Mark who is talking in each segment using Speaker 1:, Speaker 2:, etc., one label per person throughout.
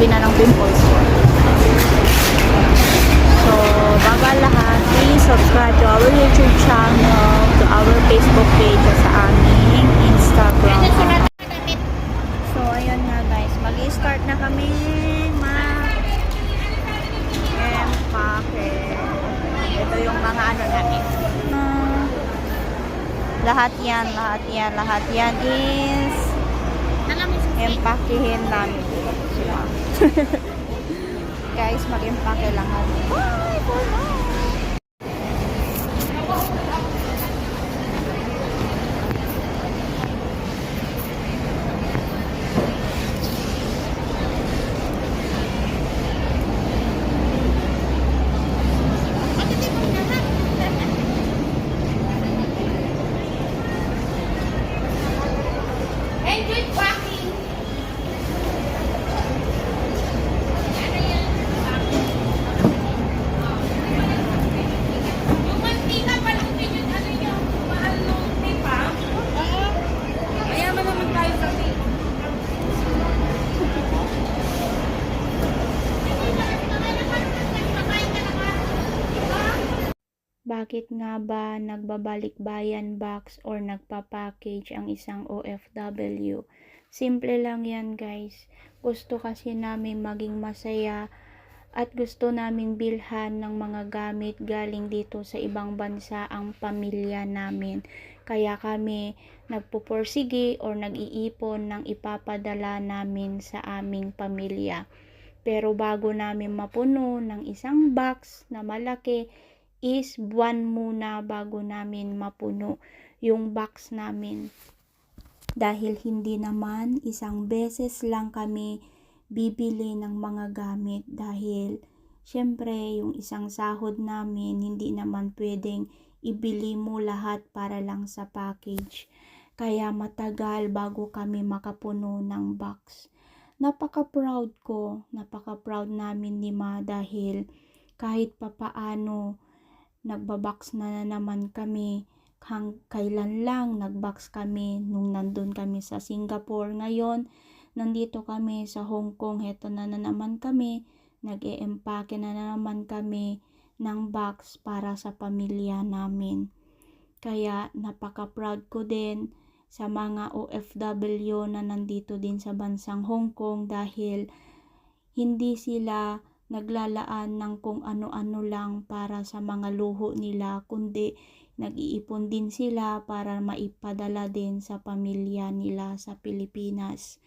Speaker 1: labi na ng pimples ko. So, bago ang lahat, please subscribe to our YouTube channel, to our Facebook page, at sa aming Instagram. So, ayun nga guys, mag-i-start na kami empake. Ito yung mga ano natin. Lahat yan is empakehin namin. Guys, mag-empake lang kami. Bye for now! Bakit nga ba nagbabalik bayan box or nagpa-package ang isang OFW? Simple lang yan guys. Gusto kasi namin maging masaya at gusto naming bilhan ng mga gamit galing dito sa ibang bansa ang pamilya namin. Kaya kami nagpupursige or nag-iipon ng ipapadala namin sa aming pamilya. Pero bago namin mapuno ng isang box na malaki, is buwan muna bago namin mapuno yung box namin. Dahil hindi naman isang beses lang kami bibili ng mga gamit. Dahil syempre yung isang sahod namin hindi naman pwedeng ibili mo lahat para lang sa package. Kaya matagal bago kami makapuno ng box. Napaka-proud namin ni Ma dahil kahit papaano nagbabox na naman kami. Kailan lang nagbox kami nung nandun kami sa Singapore. Ngayon, nandito kami sa Hong Kong. Heto na naman kami. Nag-e-empake na naman kami ng box para sa pamilya namin. Kaya napaka-proud ko din sa mga OFW na nandito din sa bansang Hong Kong dahil hindi sila naglalaan ng kung ano-ano lang para sa mga luho nila, kundi nag-iipon din sila para maipadala din sa pamilya nila sa Pilipinas.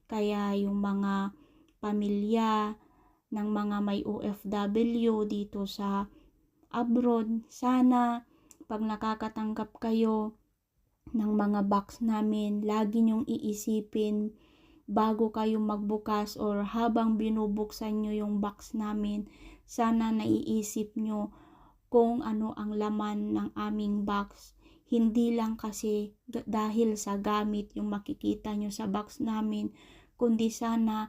Speaker 1: Kaya yung mga pamilya ng mga may OFW dito sa abroad, sana pag nakakatanggap kayo ng mga box namin, lagi nyong iisipin bago kayo magbukas or habang binubuksan nyo yung box namin, sana naiisip nyo kung ano ang laman ng aming box. Hindi lang kasi dahil sa gamit yung makikita nyo sa box namin, kundi sana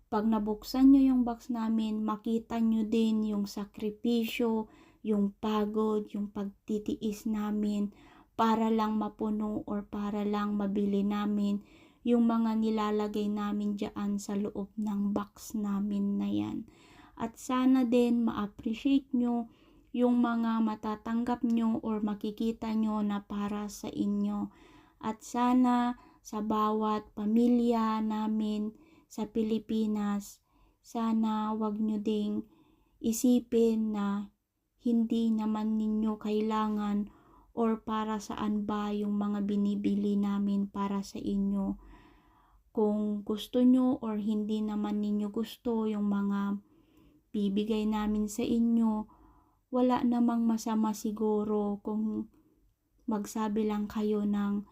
Speaker 1: pag nabuksan nyo yung box namin, makita nyo din yung sakripisyo, yung pagod, yung pagtitiis namin para lang mapuno or para lang mabili namin yung mga nilalagay namin dyan sa loob ng box namin na yan. At sana din ma-appreciate nyo yung mga matatanggap nyo or makikita nyo na para sa inyo. At sana sa bawat pamilya namin sa Pilipinas, sana wag nyo ding isipin na hindi naman ninyo kailangan or para saan ba yung mga binibili namin para sa inyo. Kung gusto nyo or hindi naman ninyo gusto yung mga bibigay namin sa inyo, wala namang masama siguro kung magsabi lang kayo ng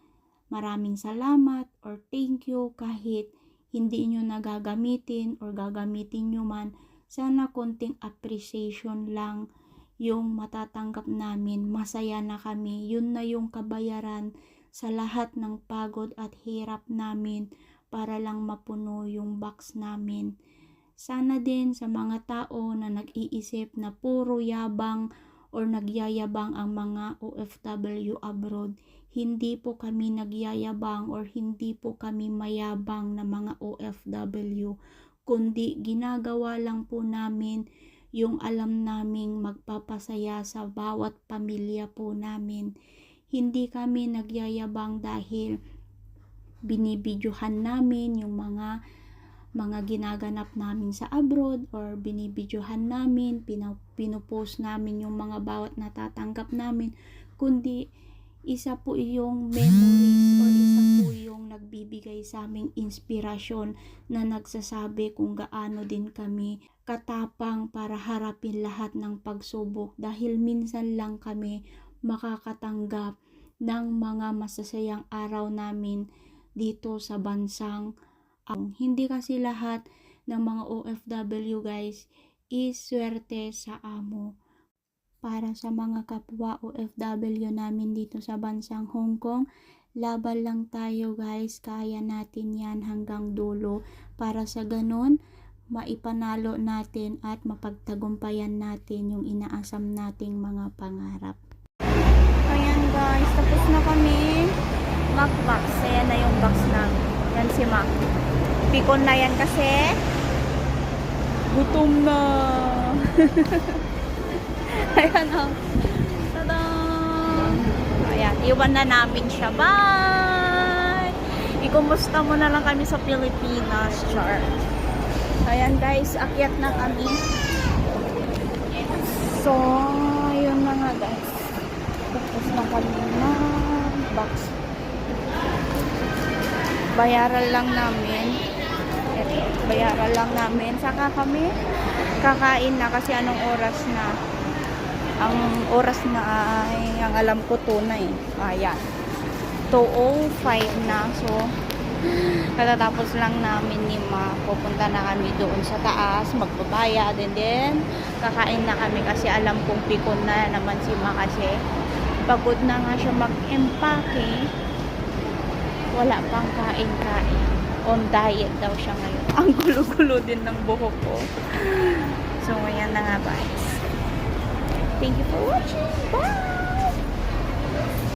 Speaker 1: maraming salamat or thank you kahit hindi nyo nagagamitin or gagamitin nyo man. Sana konting appreciation lang yung matatanggap namin. Masaya na kami. Yun na yung kabayaran sa lahat ng pagod at hirap namin para lang mapuno yung box namin. Sana din sa mga tao na nag-iisip na puro yabang or nagyayabang ang mga OFW abroad, hindi po kami nagyayabang or hindi po kami mayabang na mga OFW, kundi ginagawa lang po namin yung alam naming magpapasaya sa bawat pamilya po namin. Hindi kami nagyayabang dahil binibidyohan namin yung mga ginaganap namin sa abroad, or binibidyohan namin, pinupost namin yung mga bawat natatanggap namin, kundi isa po yung memories, or isa po yung nagbibigay sa aming inspirasyon na nagsasabi kung gaano din kami katapang para harapin lahat ng pagsubok, dahil minsan lang kami makakatanggap ng mga masasayang araw namin dito sa bansang hindi kasi lahat ng mga OFW guys is swerte sa amo. Para sa mga kapwa OFW namin dito sa bansang Hong Kong, laban lang tayo guys, kaya natin yan hanggang dulo, para sa ganon maipanalo natin at mapagtagumpayan natin yung inaasam nating mga pangarap. Ayan guys, tapos na kami mag-box. Ayan na yung box namin. Yan si Ma. Pikon na yan kasi gutom na. Ayan o. Tada! Ayan, iwan na namin siya. Bye! Ikumusta mo na lang kami sa Pilipinas, char. Ayan guys, akyat na kami. So, yun na nga guys. Tapos na kami na box. Bayaran lang namin. Ito, bayaran lang namin. Saka kami kakain na kasi anong oras na. Ang oras na ay, ang alam ko 2 na eh. Ayan. 2:05 na. So, katatapos lang namin ni Ma. Pupunta na kami doon sa taas. Magbabayad. And then, kakain na kami kasi alam kong pikon na naman si Ma kasi pagod na nga siya mag-empake. Wala pang kain-kain. On diet daw siya ngayon. Ang gulo-gulo din ng buhok ko. So, ayan na nga guys. Thank you for watching. Bye!